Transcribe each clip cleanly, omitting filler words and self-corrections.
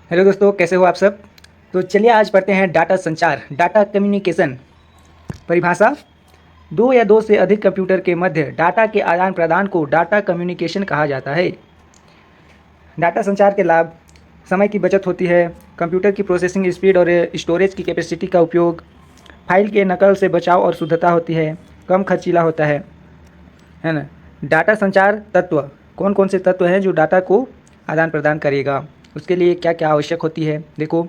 Hello दोस्तों, कैसे हो आप सब। तो चलिए आज पढ़ते हैं डाटा संचार, डाटा कम्युनिकेशन। परिभाषा: दो या दो से अधिक कंप्यूटर के मध्य डाटा के आदान प्रदान को डाटा कम्युनिकेशन कहा जाता है। डाटा संचार के लाभ: समय की बचत होती है, कंप्यूटर की प्रोसेसिंग स्पीड और स्टोरेज की कैपेसिटी का उपयोग, फाइल के नकल से बचाव और शुद्धता होती है, कम खर्चीला होता है ना। डाटा संचार तत्व: कौन कौन से तत्व हैं जो डाटा को आदान प्रदान करेगा, उसके लिए क्या क्या आवश्यक होती है। देखो,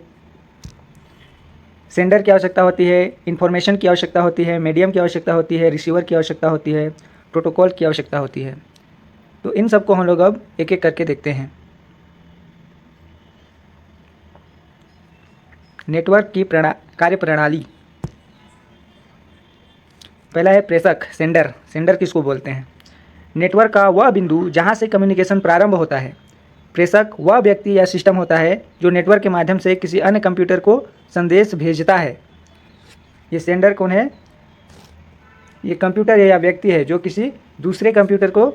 सेंडर की आवश्यकता होती है, इन्फॉर्मेशन की आवश्यकता होती है, मीडियम की आवश्यकता होती है, रिसीवर की आवश्यकता होती है, प्रोटोकॉल की आवश्यकता होती है। तो इन सबको हम लोग अब एक एक करके देखते हैं। नेटवर्क की कार्यप्रणाली: पहला है प्रेषक, सेंडर। सेंडर किसको बोलते हैं? नेटवर्क का वह बिंदु जहाँ से कम्युनिकेशन प्रारंभ होता है। प्रेषक वह व्यक्ति या सिस्टम होता है जो नेटवर्क के माध्यम से किसी अन्य कंप्यूटर को संदेश भेजता है। ये सेंडर कौन है? ये कंप्यूटर या व्यक्ति है जो किसी दूसरे कंप्यूटर को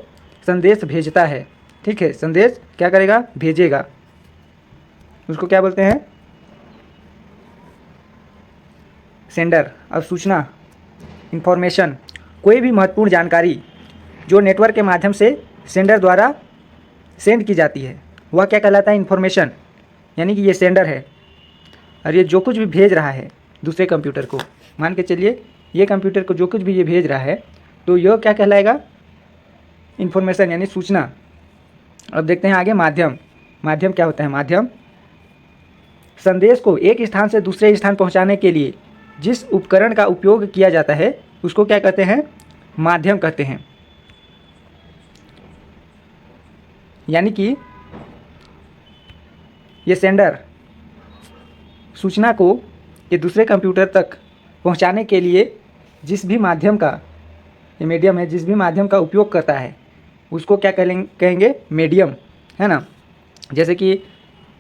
संदेश भेजता है। ठीक है, संदेश क्या करेगा? भेजेगा। उसको क्या बोलते हैं? सेंडर। अब सूचना, इंफॉर्मेशन, कोई भी महत्वपूर्ण जानकारी जो नेटवर्क के माध्यम से सेंडर द्वारा सेंड की जाती है वह क्या कहलाता है? इन्फॉर्मेशन। यानी कि ये सेंडर है और ये जो कुछ भी भेज रहा है दूसरे कंप्यूटर को, मान के चलिए ये कंप्यूटर को जो कुछ भी ये भेज रहा है तो यह क्या कहलाएगा? इन्फॉर्मेशन यानी सूचना। अब देखते हैं आगे माध्यम। माध्यम क्या होता है? माध्यम संदेश को एक स्थान से दूसरे स्थान पहुंचाने के लिए जिस उपकरण का उपयोग किया जाता है उसको क्या कहते हैं? माध्यम कहते हैं। यानी कि ये सेंडर सूचना को ये दूसरे कंप्यूटर तक पहुंचाने के लिए जिस भी माध्यम का, ये मीडियम है, जिस भी माध्यम का उपयोग करता है उसको क्या कहेंगे? मीडियम, है ना। जैसे कि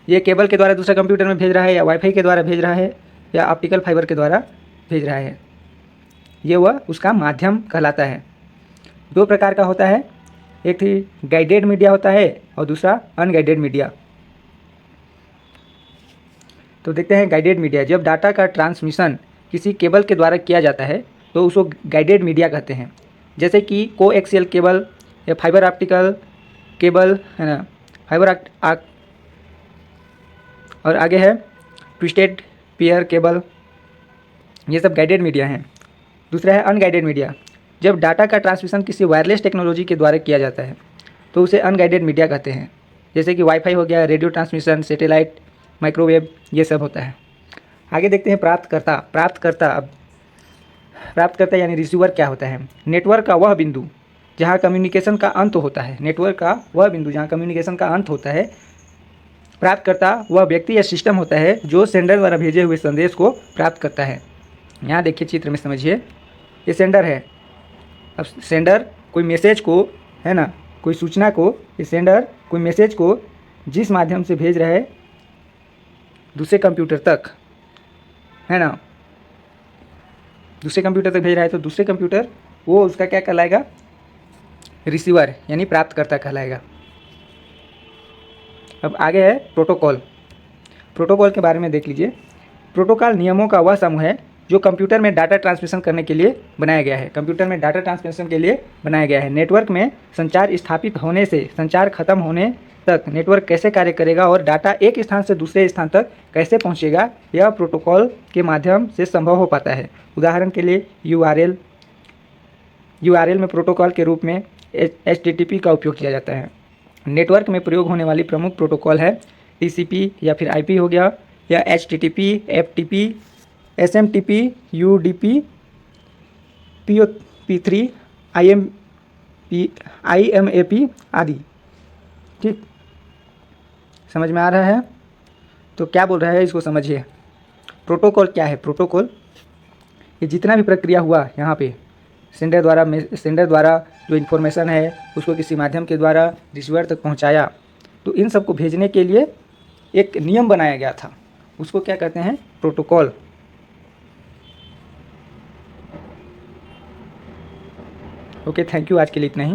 ये केबल के द्वारा दूसरे कंप्यूटर में भेज रहा है, या वाईफाई के द्वारा भेज रहा है, या ऑप्टिकल फाइबर के द्वारा भेज रहा है, ये वह उसका माध्यम कहलाता है। दो प्रकार का होता है, एक ही गाइडेड मीडिया होता है और दूसरा अनगाइडेड मीडिया। तो देखते हैं गाइडेड मीडिया। जब डाटा का ट्रांसमिशन किसी केबल के द्वारा किया जाता है तो उसको गाइडेड मीडिया कहते हैं। जैसे कि कोएक्सियल केबल या फाइबर ऑप्टिकल केबल, है ना, और आगे है ट्विस्टेड पेयर केबल, ये सब गाइडेड मीडिया हैं। दूसरा है अनगाइडेड मीडिया। जब डाटा का ट्रांसमिशन किसी वायरलेस टेक्नोलॉजी के द्वारा किया जाता है तो उसे अनगाइडेड मीडिया कहते हैं। जैसे कि वाईफाई हो गया, रेडियो ट्रांसमिशन, सैटेलाइट, माइक्रोवेव, ये सब होता है। आगे देखते हैं प्राप्तकर्ता। अब प्राप्तकर्ता यानी रिसीवर क्या होता है? नेटवर्क का वह बिंदु जहाँ कम्युनिकेशन का अंत होता है। नेटवर्क का वह बिंदु जहाँ कम्युनिकेशन का अंत होता है। प्राप्तकर्ता वह व्यक्ति या सिस्टम होता है जो सेंडर द्वारा भेजे हुए संदेश को प्राप्त करता है। यहाँ देखिए चित्र में समझिए, ये सेंडर है। अब सेंडर कोई मैसेज को, है ना, कोई सूचना को, ये सेंडर कोई मैसेज को जिस माध्यम से भेज रहा है दूसरे कंप्यूटर तक, है ना, दूसरे कंप्यूटर तक भेज रहा है तो दूसरे कंप्यूटर वो उसका क्या कहलाएगा? रिसीवर यानी प्राप्तकर्ता कहलाएगा। अब आगे है प्रोटोकॉल। प्रोटोकॉल के बारे में देख लीजिए। प्रोटोकॉल नियमों का वह समूह है जो कंप्यूटर में डाटा ट्रांसमिशन करने के लिए बनाया गया है। कंप्यूटर में डाटा ट्रांसमिशन के लिए बनाया गया है। नेटवर्क में संचार स्थापित होने से संचार खत्म होने तक नेटवर्क कैसे कार्य करेगा और डाटा एक स्थान से दूसरे स्थान तक कैसे पहुंचेगा, यह प्रोटोकॉल के माध्यम से संभव हो पाता है। उदाहरण के लिए यूआरएल में प्रोटोकॉल के रूप में HTTP का उपयोग किया जाता है। नेटवर्क में प्रयोग होने वाली प्रमुख प्रोटोकॉल है TCP या फिर IP हो गया, या HTTP, FTP, SMTP, UDP, POP3, IMAP आदि। ठीक, समझ में आ रहा है? तो क्या बोल रहा है इसको समझिए। प्रोटोकॉल क्या है? प्रोटोकॉल ये जितना भी प्रक्रिया हुआ यहाँ पे सेंडर द्वारा जो इन्फॉर्मेशन है उसको किसी माध्यम के द्वारा रिसीवर तक पहुँचाया, तो इन सब को भेजने के लिए एक नियम बनाया गया था, उसको क्या कहते हैं? प्रोटोकॉल। ओके, थैंक यू, आज के लिए इतना ही।